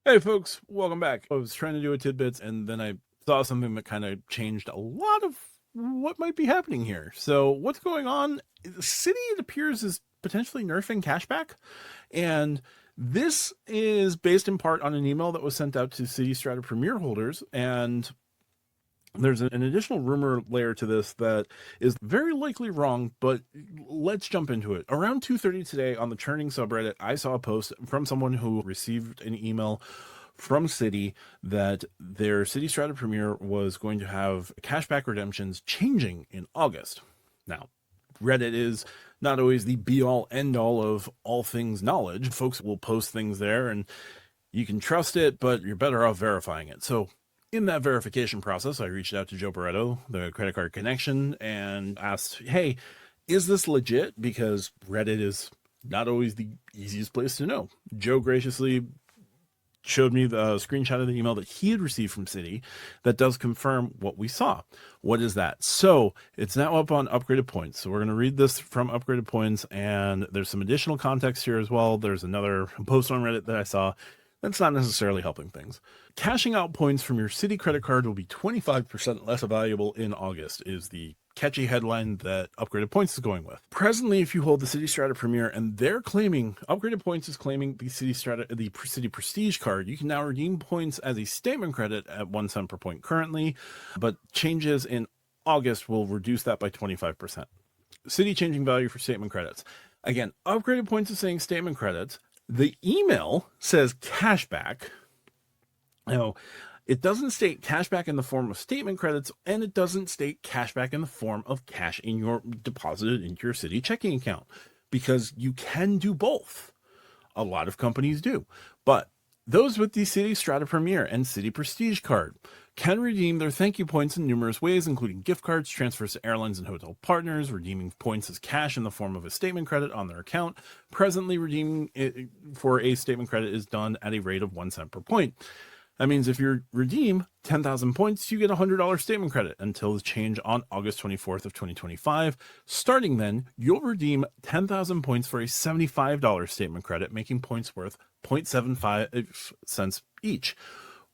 Hey folks, welcome back. I was trying to do a tidbits and then I saw something that kind of changed a lot of what might be happening here. So what's going on? The city, it appears, is potentially nerfing cashback. And this is based in part on an email that was sent out to Citi Strata Premier holders. And there's an additional rumor layer to this that is very likely wrong, but let's jump into it. Around 2:30 today on the churning subreddit, I saw a post from someone who received an email from Citi that their Citi Strata Premier was going to have cashback redemptions changing in August. Now, Reddit is not always the be all end all of all things knowledge. Folks will post things there and you can trust it, but you're better off verifying it. So in that verification process, I reached out to Joe Barretto, the credit card connection, and asked, hey, is this legit? Because Reddit is not always the easiest place to know. Joe graciously showed me the screenshot of the email that he had received from Citi that does confirm what we saw. What is that? So it's now up on Upgraded Points. So we're going to read this from Upgraded Points, and there's some additional context here as well. There's another post on Reddit that I saw that's not necessarily helping things. Cashing out points from your Citi credit card will be 25% less valuable in August is the catchy headline that Upgraded Points is going with. Presently, if you hold the Citi Strata Premier and they're claiming, Upgraded Points is claiming the Citi Prestige card, you can now redeem points as a statement credit at 1 cent per point currently, but changes in August will reduce that by 25%. Citi changing value for statement credits. Again, Upgraded Points is saying statement credits. The email says cashback. Now, it doesn't state cashback in the form of statement credits, and it doesn't state cashback in the form of cash in your deposited into your Citi checking account, because you can do both. A lot of companies do, but those with the Citi Strata Premier and Citi Prestige card can redeem their thank you points in numerous ways, including gift cards, transfers to airlines and hotel partners, redeeming points as cash in the form of a statement credit on their account. Presently, redeeming it for a statement credit is done at a rate of 1 cent per point. That means if you redeem 10,000 points, you get a $100 statement credit until the change on August 24th of 2025. Starting then, you'll redeem 10,000 points for a $75 statement credit, making points worth 0.75 cents each,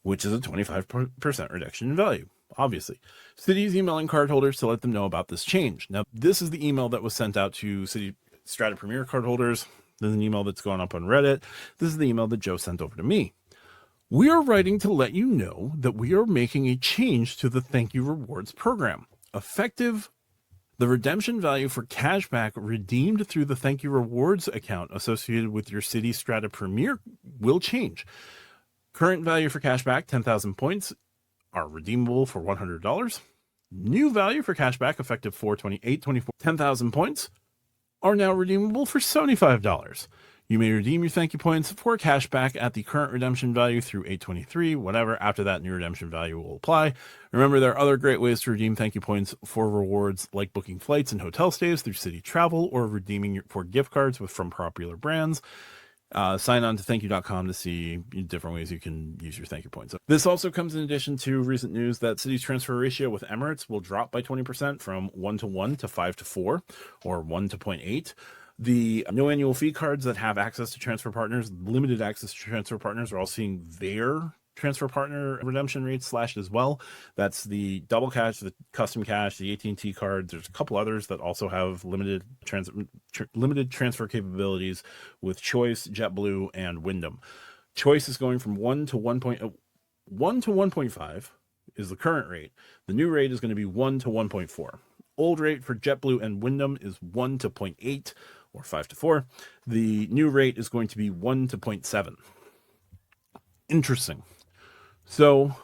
which is a 25% reduction in value. Obviously, Citi is emailing cardholders to let them know about this change. Now, this is the email that was sent out to Citi Strata Premier cardholders. This is an email that's gone up on Reddit. This is the email that Joe sent over to me. We are writing to let you know that we are making a change to the Thank You Rewards program. Effective, the redemption value for cashback redeemed through the Thank You Rewards account associated with your Citi Strata Premier will change. Current value for cashback, 10,000 points, are redeemable for $100. New value for cashback, effective 4/28/24, 10,000 points, are now redeemable for $75. You may redeem your thank you points for cashback at the current redemption value through 8/23, whatever. After that, new redemption value will apply. Remember, there are other great ways to redeem thank you points for rewards, like booking flights and hotel stays through Citi Travel or redeeming for gift cards from popular brands. Sign on to thankyou.com to see different ways you can use your thank you points. This also comes in addition to recent news that Citi's transfer ratio with Emirates will drop by 20% from 1:1 to 5:4, or 1:0.8. The no annual fee cards that have access to transfer partners, limited access to transfer partners, are all seeing their transfer partner redemption rates slashed as well. That's the Double Cash, the Custom Cash, the AT&T cards. There's a couple others that also have limited transfer capabilities with Choice, JetBlue, and Wyndham. Choice is going from 1 to 1.5 is the current rate. The new rate is going to be 1 to 1.4. Old rate for JetBlue and Wyndham is 1 to 0.8 or 5:4. The new rate is going to be 1 to 0.7. Interesting. So,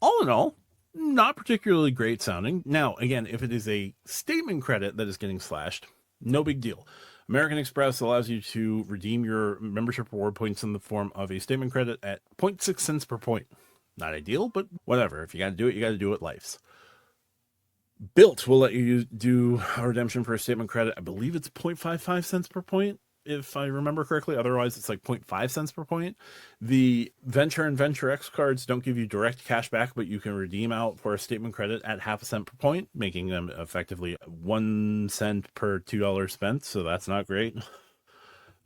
all in all, not particularly great sounding. Now, again, if it is a statement credit that is getting slashed, no big deal. American Express allows you to redeem your membership reward points in the form of a statement credit at 0.6 cents per point. Not ideal, but whatever. If you got to do it, you got to do it. Life's. Bilt will let you do a redemption for a statement credit. I believe it's 0.55 cents per point, if I remember correctly. Otherwise, it's like 0.5 cents per point. The Venture and Venture X cards don't give you direct cash back, but you can redeem out for a statement credit at half a cent per point, making them effectively 1 cent per $2 spent. So that's not great.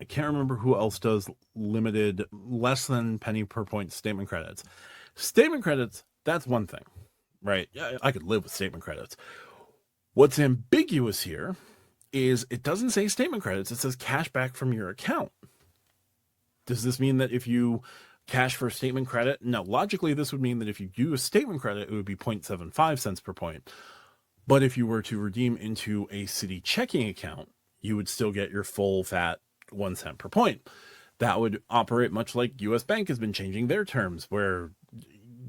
I can't remember who else does limited less than penny per point statement credits. Statement credits, that's one thing, right? I could live with statement credits. What's ambiguous here is it doesn't say statement credits, it says cash back from your account. Does this mean that if you cash for a statement credit? No, logically, this would mean that if you do a statement credit, it would be 0.75 cents per point. But if you were to redeem into a Citi checking account, you would still get your full fat 1 cent per point. That would operate much like US Bank has been changing their terms, where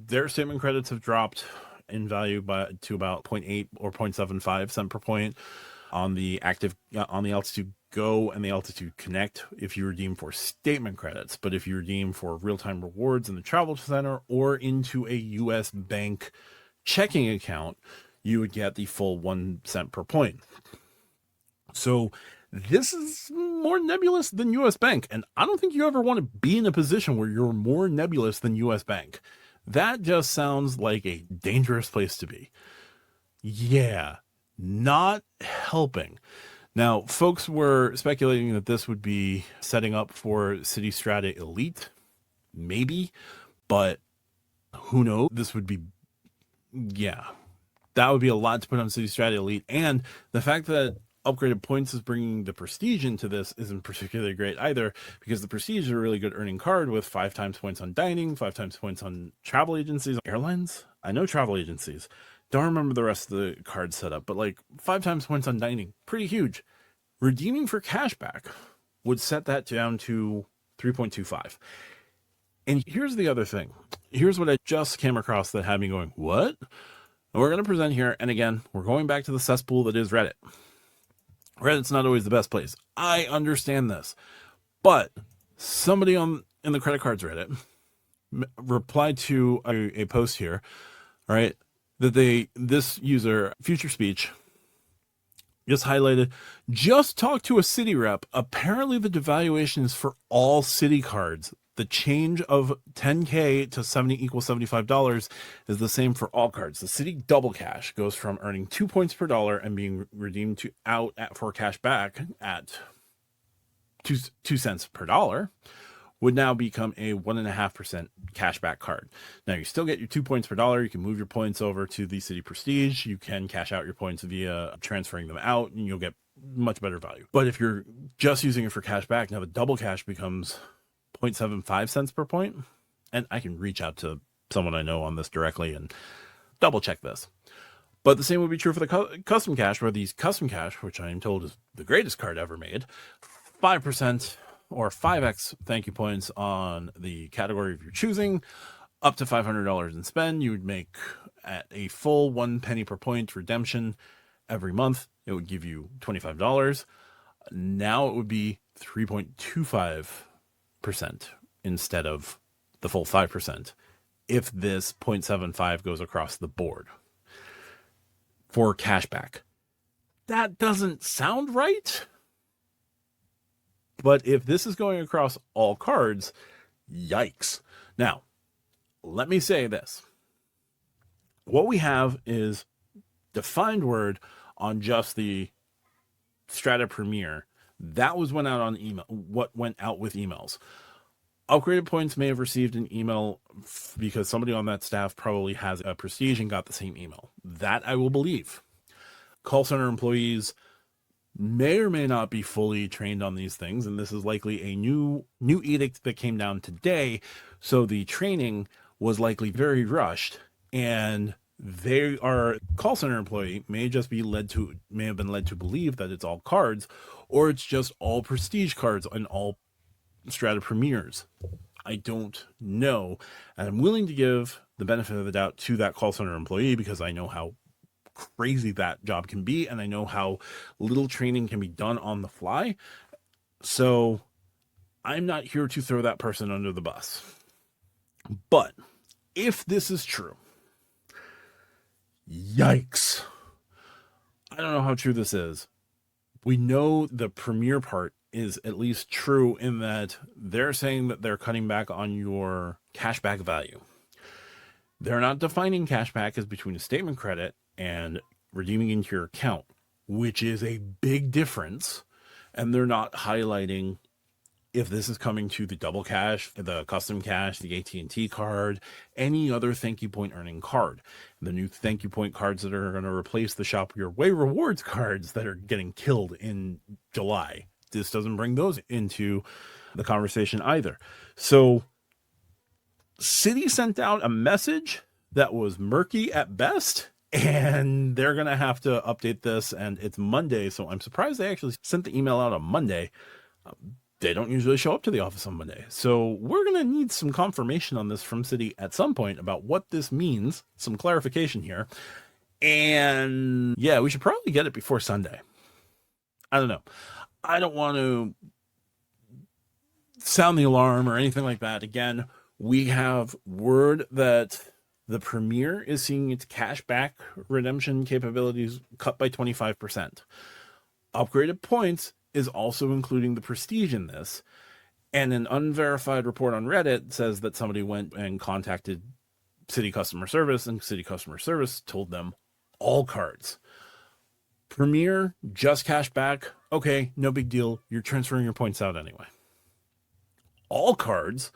their statement credits have dropped in value to about 0.8 or 0.75 cent per point on the Altitude Go and the Altitude Connect if you redeem for statement credits. But if you redeem for real-time rewards in the travel center or into a US Bank checking account, you would get the full 1 cent per point. So this is more nebulous than US Bank, and I don't think you ever want to be in a position where you're more nebulous than US Bank. That just sounds like a dangerous place to be. Yeah, not helping. Now, folks were speculating that this would be setting up for Citi Strata Elite, maybe, but who knows? This would be, yeah, that would be a lot to put on Citi Strata Elite, and the fact that upgraded points is bringing the Prestige into this isn't particularly great either, because the Prestige is a really good earning card with 5 times points on dining, 5 times points on travel agencies, airlines. I know travel agencies. Don't remember the rest of the card setup, but like 5 times points on dining, pretty huge. Redeeming for cashback would set that down to 3.25. And here's the other thing. Here's what I just came across that had me going, what? And we're going to present here, and again, we're going back to the cesspool that is Reddit. Reddit's not always the best place. I understand this. But somebody in the credit cards Reddit replied to a post here, all right, that this user, Future Speech, just highlighted, just talked to a Citi rep. Apparently the devaluation is for all Citi cards. The change of 10K to 70 equals $75 is the same for all cards. The Citi Double Cash goes from earning 2 points per dollar and being redeemed for cash back at 2 cents per dollar would now become a 1.5% cashback card. Now you still get your 2 points per dollar. You can move your points over to the Citi Prestige. You can cash out your points via transferring them out, and you'll get much better value. But if you're just using it for cash back, now the double cash becomes 0.75 cents per point. And I can reach out to someone I know on this directly and double check this. But the same would be true for the custom cash, where these custom cash, which I am told is the greatest card ever made, 5% or 5x thank you points on the category of your choosing, up to $500 in spend. You would make at a full 1 penny per point redemption every month. It would give you $25. Now it would be 3.25% instead of the full 5% if this 0.75 goes across the board for cashback. That doesn't sound right. But if this is going across all cards, yikes. Now, let me say this. What we have is defined word on just the Strata Premier. That was what went out with emails. Upgraded points may have received an email because somebody on that staff probably has a Prestige and got the same email. That I will believe. Call center employees may or may not be fully trained on these things, and this is likely a new edict that came down today, so the training was likely very rushed, and call center employee may have been led to believe that it's all cards, or it's just all Prestige cards and all Strata Premiers. I don't know, and I'm willing to give the benefit of the doubt to that call center employee because I know how crazy that job can be, and I know how little training can be done on the fly. So I'm not here to throw that person under the bus. But if this is true, yikes. I don't know how true this is. We know the Premier part is at least true in that they're saying that they're cutting back on your cashback value. They're not defining cashback as between a statement credit and redeeming into your account, which is a big difference. And they're not highlighting if this is coming to the double cash, the custom cash, the AT&T card, any other thank you point earning card. The new thank you point cards that are going to replace the Shop Your Way rewards cards that are getting killed in July. This doesn't bring those into the conversation either. So Citi sent out a message that was murky at best, and they're going to have to update this, and it's Monday, so I'm surprised they actually sent the email out on Monday. They don't usually show up to the office on Monday. So we're going to need some confirmation on this from Citi at some point about what this means, some clarification here. And yeah, we should probably get it before Sunday. I don't know. I don't want to sound the alarm or anything like that. Again, we have word that the Premier is seeing its cashback redemption capabilities cut by 25%. Upgraded points is also including the Prestige in this. And an unverified report on Reddit says that somebody went and contacted Citi customer service, and Citi customer service told them all cards. Premier, just cashback. Okay, no big deal. You're transferring your points out anyway. All cards,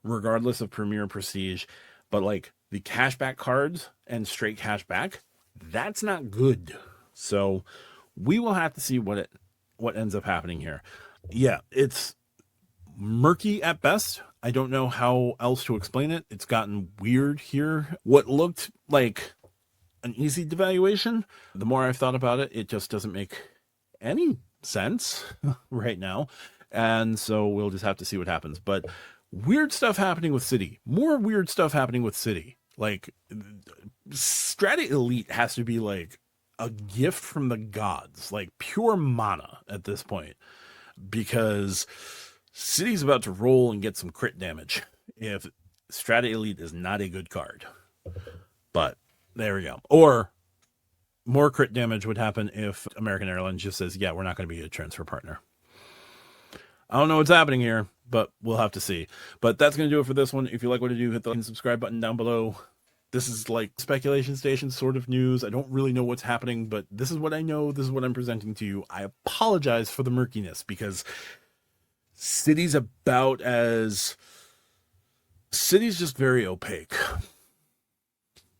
regardless of Premier Prestige, but like the cashback cards and straight cashback, that's not good. So we will have to see what ends up happening here. Yeah, it's murky at best. I don't know how else to explain it. It's gotten weird here. What looked like an easy devaluation, the more I've thought about it, it just doesn't make any sense right now. And so we'll just have to see what happens. But weird stuff happening with Citi. More weird stuff happening with Citi. Like, Strata Elite has to be like a gift from the gods, like pure mana at this point, because Citi's about to roll and get some crit damage if Strata Elite is not a good card. But there we go. Or more crit damage would happen if American Airlines just says, yeah, we're not going to be a transfer partner. I don't know what's happening here, but we'll have to see. But that's going to do it for this one. If you like what I do, hit the subscribe button down below. This is like speculation station sort of news. I don't really know what's happening, but this is what I know. This is what I'm presenting to you. I apologize for the murkiness because Citi's just very opaque.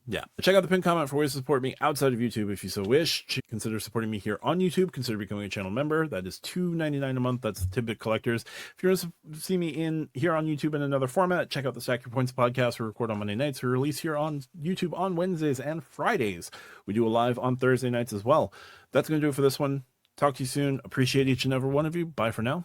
Yeah. Check out the pinned comment for ways to support me outside of YouTube if you so wish. Consider supporting me here on YouTube. Consider becoming a channel member. That is $2.99 a month. That's Tidbit Collectors. If you want to see me here on YouTube in another format, check out the Stack Your Points podcast. We record on Monday nights. We release here on YouTube on Wednesdays and Fridays. We do a live on Thursday nights as well. That's going to do it for this one. Talk to you soon. Appreciate each and every one of you. Bye for now.